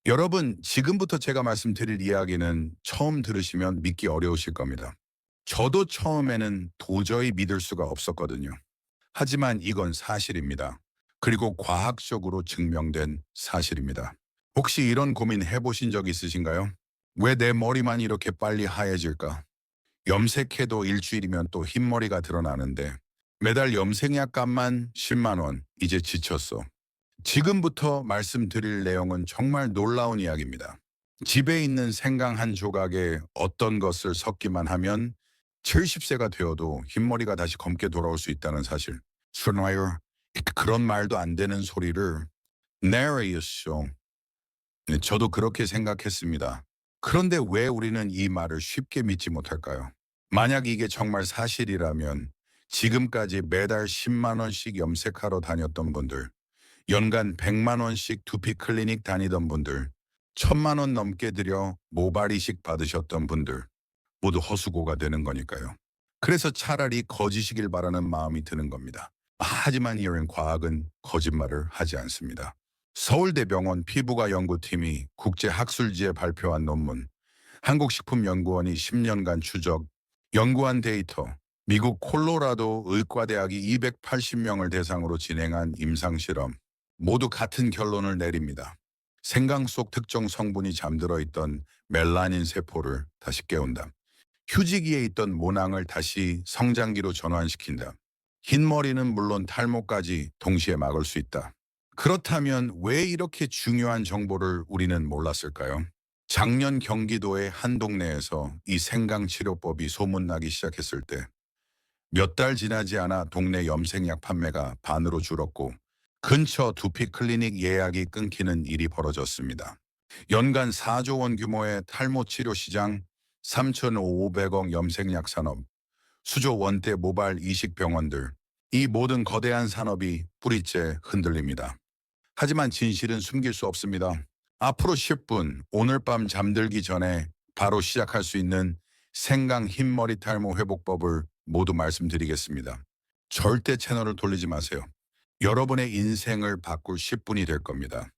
여러분, 지금부터 제가 말씀드릴 이야기는 처음 들으시면 믿기 어려우실 겁니다. 저도 처음에는 도저히 믿을 수가 없었거든요. 하지만 이건 사실입니다. 그리고 과학적으로 증명된 사실입니다. 혹시 이런 고민 해보신 적 있으신가요? 왜 내 머리만 이렇게 빨리 하얘질까? 염색해도 일주일이면 또 흰머리가 드러나는데 매달 염색약 값만 10만 원, 이제 지쳤어. 지금부터 말씀드릴 내용은 정말 놀라운 이야기입니다. 집에 있는 생강 한 조각에 어떤 것을 섞기만 하면 70세가 되어도 흰머리가 다시 검게 돌아올 수 있다는 사실. 스나이어, 그런 말도 안 되는 소리를 내레이쇼. 저도 그렇게 생각했습니다. 그런데 왜 우리는 이 말을 쉽게 믿지 못할까요? 만약 이게 정말 사실이라면 지금까지 매달 10만 원씩 염색하러 다녔던 분들, 연간 100만 원씩 두피 클리닉 다니던 분들, 1000만 원 넘게 들여 모발 이식 받으셨던 분들, 모두 허수고가 되는 거니까요. 그래서 차라리 거지시길 바라는 마음이 드는 겁니다. 하지만 이런 과학은 거짓말을 하지 않습니다. 서울대병원 피부과 연구팀이 국제학술지에 발표한 논문, 한국식품연구원이 10년간 추적, 연구한 데이터, 미국 콜로라도 의과대학이 280명을 대상으로 진행한 임상실험, 모두 같은 결론을 내립니다. 생강 속 특정 성분이 잠들어 있던 멜라닌 세포를 다시 깨운다. 휴지기에 있던 모낭을 다시 성장기로 전환시킨다. 흰머리는 물론 탈모까지 동시에 막을 수 있다. 그렇다면 왜 이렇게 중요한 정보를 우리는 몰랐을까요? 작년 경기도의 한 동네에서 이 생강 치료법이 소문나기 시작했을 때 몇 달 지나지 않아 동네 염색약 판매가 반으로 줄었고 근처 두피 클리닉 예약이 끊기는 일이 벌어졌습니다. 연간 4조 원 규모의 탈모 치료 시장, 3,500억 염색약 산업, 수조 원대 모발 이식 병원들, 이 모든 거대한 산업이 뿌리째 흔들립니다. 하지만 진실은 숨길 수 없습니다. 앞으로 10분, 오늘 밤 잠들기 전에 바로 시작할 수 있는 생강 흰머리 탈모 회복법을 모두 말씀드리겠습니다. 절대 채널을 돌리지 마세요. 여러분의 인생을 바꿀 10분이 될 겁니다.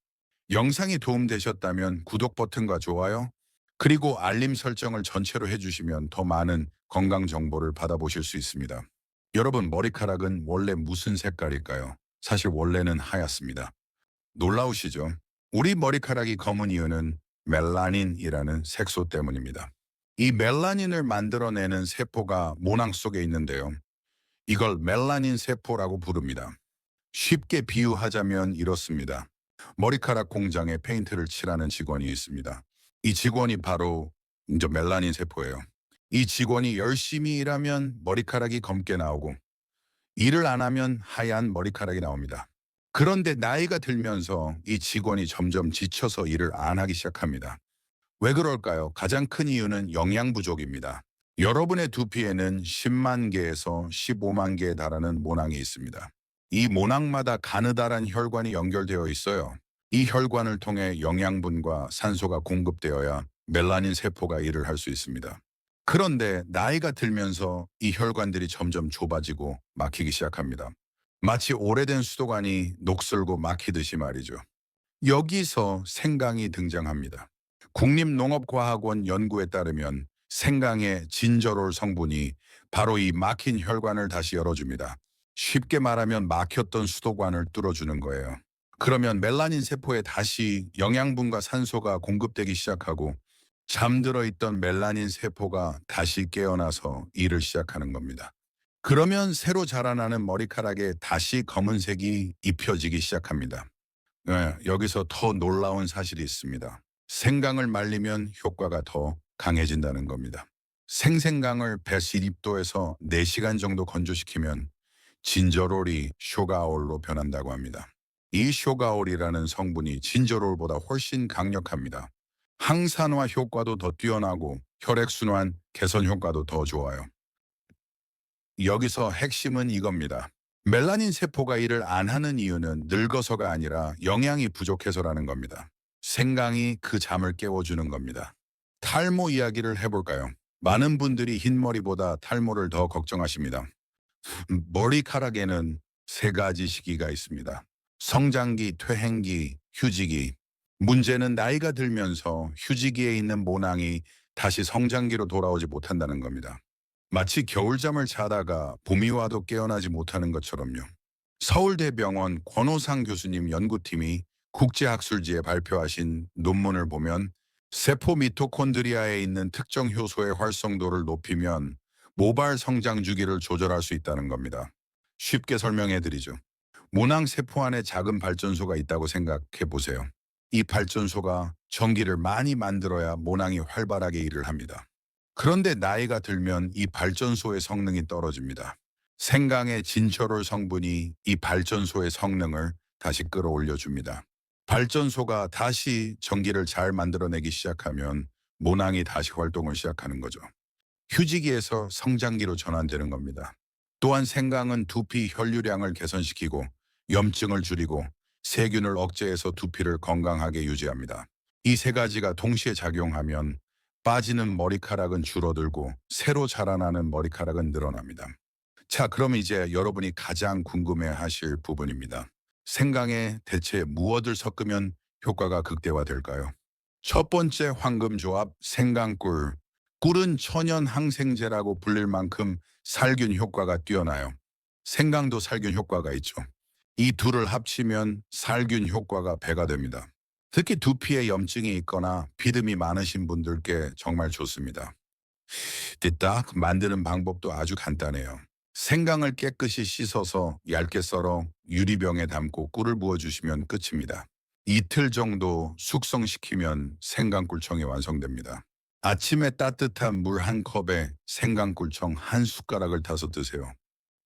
영상이 도움되셨다면 구독 버튼과 좋아요, 그리고 알림 설정을 전체로 해주시면 더 많은 건강 정보를 받아보실 수 있습니다. 여러분, 머리카락은 원래 무슨 색깔일까요? 사실 원래는 하얗습니다. 놀라우시죠? 우리 머리카락이 검은 이유는 멜라닌이라는 색소 때문입니다. 이 멜라닌을 만들어내는 세포가 모낭 속에 있는데요. 이걸 멜라닌 세포라고 부릅니다. 쉽게 비유하자면 이렇습니다. 머리카락 공장에 페인트를 칠하는 직원이 있습니다. 이 직원이 바로 이제 멜라닌 세포예요. 이 직원이 열심히 일하면 머리카락이 검게 나오고 일을 안 하면 하얀 머리카락이 나옵니다. 그런데 나이가 들면서 이 직원이 점점 지쳐서 일을 안 하기 시작합니다. 왜 그럴까요? 가장 큰 이유는 영양 부족입니다. 여러분의 두피에는 10만 개에서 15만 개에 달하는 모낭이 있습니다. 이 모낭마다 가느다란 혈관이 연결되어 있어요. 이 혈관을 통해 영양분과 산소가 공급되어야 멜라닌 세포가 일을 할 수 있습니다. 그런데 나이가 들면서 이 혈관들이 점점 좁아지고 막히기 시작합니다. 마치 오래된 수도관이 녹슬고 막히듯이 말이죠. 여기서 생강이 등장합니다. 국립농업과학원 연구에 따르면 생강의 진저롤 성분이 바로 이 막힌 혈관을 다시 열어줍니다. 쉽게 말하면 막혔던 수도관을 뚫어주는 거예요. 그러면 멜라닌 세포에 다시 영양분과 산소가 공급되기 시작하고 잠들어 있던 멜라닌 세포가 다시 깨어나서 일을 시작하는 겁니다. 그러면 새로 자라나는 머리카락에 다시 검은색이 입혀지기 시작합니다. 여기서 더 놀라운 사실이 있습니다. 생강을 말리면 효과가 더 강해진다는 겁니다. 생생강을 110도에서 4시간 정도 건조시키면 진저롤이 쇼가올로 변한다고 합니다. 이 쇼가올이라는 성분이 진저롤보다 훨씬 강력합니다. 항산화 효과도 더 뛰어나고 혈액순환 개선 효과도 더 좋아요. 여기서 핵심은 이겁니다. 멜라닌 세포가 일을 안 하는 이유는 늙어서가 아니라 영양이 부족해서라는 겁니다. 생강이 그 잠을 깨워주는 겁니다. 탈모 이야기를 해볼까요? 많은 분들이 흰머리보다 탈모를 더 걱정하십니다. 머리카락에는 세 가지 시기가 있습니다. 성장기, 퇴행기, 휴지기. 문제는 나이가 들면서 휴지기에 있는 모낭이 다시 성장기로 돌아오지 못한다는 겁니다. 마치 겨울잠을 자다가 봄이 와도 깨어나지 못하는 것처럼요. 서울대병원 권호상 교수님 연구팀이 국제학술지에 발표하신 논문을 보면 세포 미토콘드리아에 있는 특정 효소의 활성도를 높이면 모발 성장 주기를 조절할 수 있다는 겁니다. 쉽게 설명해 드리죠. 모낭세포 안에 작은 발전소가 있다고 생각해 보세요. 이 발전소가 전기를 많이 만들어야 모낭이 활발하게 일을 합니다. 그런데 나이가 들면 이 발전소의 성능이 떨어집니다. 생강의 진철올 성분이 이 발전소의 성능을 다시 끌어올려 줍니다. 발전소가 다시 전기를 잘 만들어내기 시작하면 모낭이 다시 활동을 시작하는 거죠. 휴지기에서 성장기로 전환되는 겁니다. 또한 생강은 두피 혈류량을 개선시키고 염증을 줄이고 세균을 억제해서 두피를 건강하게 유지합니다. 이 세 가지가 동시에 작용하면 빠지는 머리카락은 줄어들고 새로 자라나는 머리카락은 늘어납니다. 자, 그럼 이제 여러분이 가장 궁금해하실 부분입니다. 생강에 대체 무엇을 섞으면 효과가 극대화될까요? 첫 번째 황금조합 생강꿀. 꿀은 천연 항생제라고 불릴 만큼 살균 효과가 뛰어나요. 생강도 살균 효과가 있죠. 이 둘을 합치면 살균 효과가 배가 됩니다. 특히 두피에 염증이 있거나 비듬이 많으신 분들께 정말 좋습니다. 딱 만드는 방법도 아주 간단해요. 생강을 깨끗이 씻어서 얇게 썰어 유리병에 담고 꿀을 부어주시면 끝입니다. 이틀 정도 숙성시키면 생강꿀청이 완성됩니다. 아침에 따뜻한 물 한 컵에 생강꿀청 한 숟가락을 타서 드세요.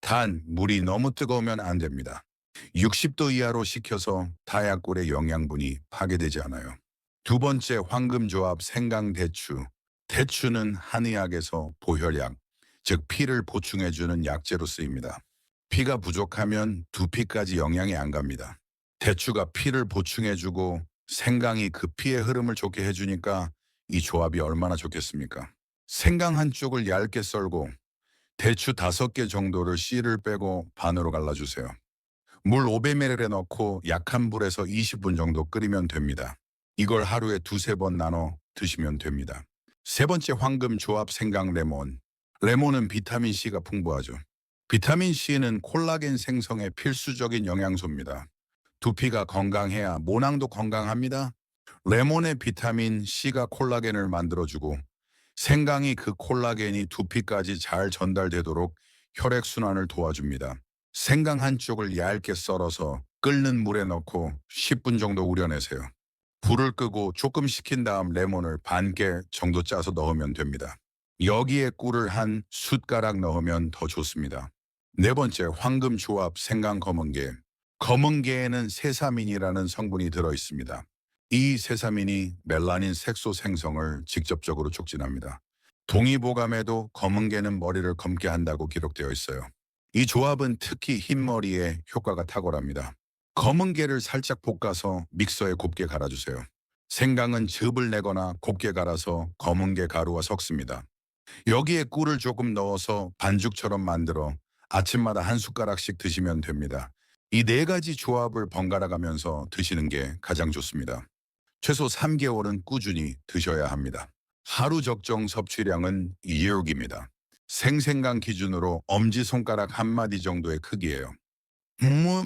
단, 물이 너무 뜨거우면 안 됩니다. 60도 이하로 식혀서 다약꿀의 영양분이 파괴되지 않아요. 두 번째 황금조합 생강대추. 대추는 한의학에서 보혈약, 즉 피를 보충해주는 약재로 쓰입니다. 피가 부족하면 두피까지 영양이 안 갑니다. 대추가 피를 보충해주고 생강이 그 피의 흐름을 좋게 해주니까 이 조합이 얼마나 좋겠습니까? 생강 한쪽을 얇게 썰고 대추 5개 정도를 씨를 빼고 반으로 갈라주세요. 물 500ml에 넣고 약한 불에서 20분 정도 끓이면 됩니다. 이걸 하루에 2~3번 나눠 드시면 됩니다. 세 번째 황금 조합 생강 레몬. 레몬은 비타민C가 풍부하죠. 비타민C는 콜라겐 생성에 필수적인 영양소입니다. 두피가 건강해야 모낭도 건강합니다. 레몬의 비타민C가 콜라겐을 만들어주고 생강이 그 콜라겐이 두피까지 잘 전달되도록 혈액순환을 도와줍니다. 생강 한쪽을 얇게 썰어서 끓는 물에 넣고 10분 정도 우려내세요. 불을 끄고 조금 식힌 다음 레몬을 반 개 정도 짜서 넣으면 됩니다. 여기에 꿀을 한 숟가락 넣으면 더 좋습니다. 네 번째, 황금 조합 생강 검은깨. 검은깨에는 세사민이라는 성분이 들어있습니다. 이 세사민이 멜라닌 색소 생성을 직접적으로 촉진합니다. 동의보감에도 검은깨는 머리를 검게 한다고 기록되어 있어요. 이 조합은 특히 흰머리에 효과가 탁월합니다. 검은깨를 살짝 볶아서 믹서에 곱게 갈아주세요. 생강은 즙을 내거나 곱게 갈아서 검은깨 가루와 섞습니다. 여기에 꿀을 조금 넣어서 반죽처럼 만들어 아침마다 한 숟가락씩 드시면 됩니다. 이 네 가지 조합을 번갈아 가면서 드시는 게 가장 좋습니다. 최소 3개월은 꾸준히 드셔야 합니다. 하루 적정 섭취량은 2개입니다. 생생강 기준으로 엄지손가락 한 마디 정도의 크기예요.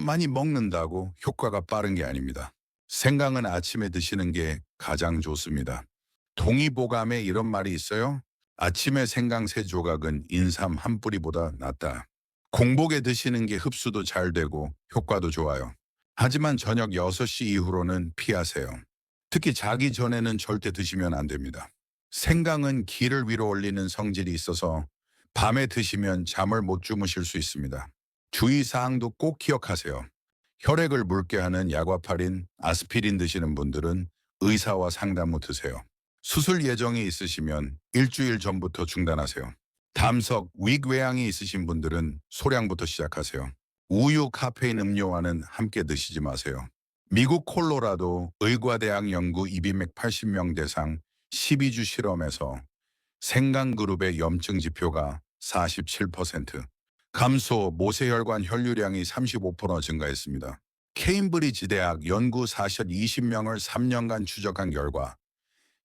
많이 먹는다고 효과가 빠른 게 아닙니다. 생강은 아침에 드시는 게 가장 좋습니다. 동의보감에 이런 말이 있어요. 아침에 생강 3조각은 인삼 한 뿌리보다 낫다. 공복에 드시는 게 흡수도 잘 되고 효과도 좋아요. 하지만 저녁 6시 이후로는 피하세요. 특히 자기 전에는 절대 드시면 안 됩니다. 생강은 기를 위로 올리는 성질이 있어서 밤에 드시면 잠을 못 주무실 수 있습니다. 주의사항도 꼭 기억하세요. 혈액을 묽게 하는 약화팔인 아스피린 드시는 분들은 의사와 상담 후 드세요. 수술 예정이 있으시면 일주일 전부터 중단하세요. 담석, 위궤양이 있으신 분들은 소량부터 시작하세요. 우유, 카페인 음료와는 함께 드시지 마세요. 미국 콜로라도 의과대학 연구 280명 대상 12주 실험에서 생강그룹의 염증 지표가 47%, 감소, 모세혈관 혈류량이 35% 증가했습니다. 케임브리지 대학 연구 사실 20명을 3년간 추적한 결과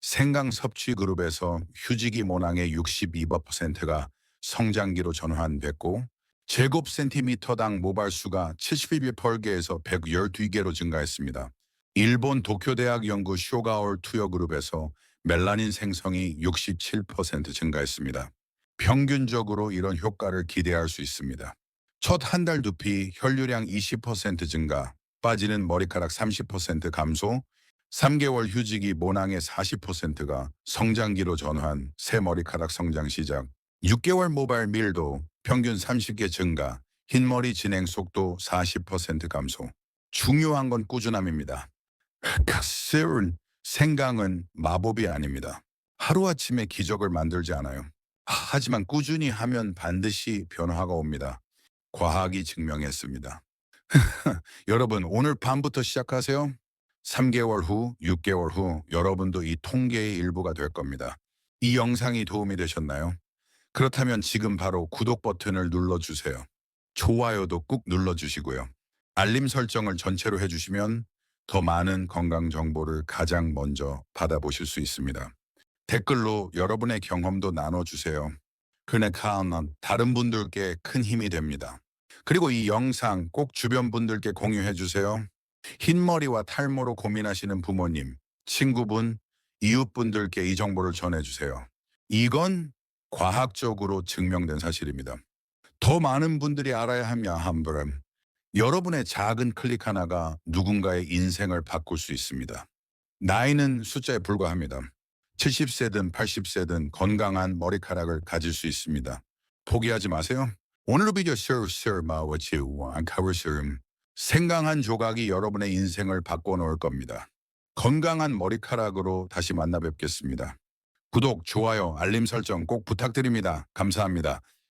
생강 섭취 그룹에서 휴지기 모낭의 62%가 성장기로 전환됐고 제곱 센티미터당 모발수가 71개에서 112개로 증가했습니다. 일본 도쿄대학 연구 쇼가올 투여 그룹에서 멜라닌 생성이 67% 증가했습니다. 평균적으로 이런 효과를 기대할 수 있습니다. 첫 한 달 두피 혈류량 20% 증가, 빠지는 머리카락 30% 감소, 3개월 휴지기 모낭의 40%가 성장기로 전환, 새 머리카락 성장 시작, 6개월 모발 밀도 평균 30개 증가, 흰머리 진행 속도 40% 감소. 중요한 건 꾸준함입니다. 가스은 생강은 마법이 아닙니다. 하루아침에 기적을 만들지 않아요. 하지만 꾸준히 하면 반드시 변화가 옵니다. 과학이 증명했습니다. 여러분, 오늘 밤부터 시작하세요. 3개월 후, 6개월 후 여러분도 이 통계의 일부가 될 겁니다. 이 영상이 도움이 되셨나요? 그렇다면 지금 바로 구독 버튼을 눌러주세요. 좋아요도 꾹 눌러주시고요. 알림 설정을 전체로 해주시면 더 많은 건강 정보를 가장 먼저 받아보실 수 있습니다. 댓글로 여러분의 경험도 나눠주세요. 그네카는 다른 분들께 큰 힘이 됩니다. 그리고 이 영상 꼭 주변 분들께 공유해 주세요. 흰머리와 탈모로 고민하시는 부모님, 친구분, 이웃분들께 이 정보를 전해주세요. 이건 과학적으로 증명된 사실입니다. 더 많은 분들이 알아야 하며 함부름. 여러분의 작은 클릭 하나가 누군가의 인생을 바꿀 수 있습니다. 나이는 숫자에 불과합니다. 70세든 80세든 건강한 머리카락을 가질 수 있습니다. 포기하지 마세요. 오늘 비디오 생강 한 조각이 여러분의 인생을 바꿔놓을 겁니다. 건강한 머리카락으로 다시 만나 뵙겠습니다. 구독, 좋아요, 알림 설정 꼭 부탁드립니다. 감사합니다.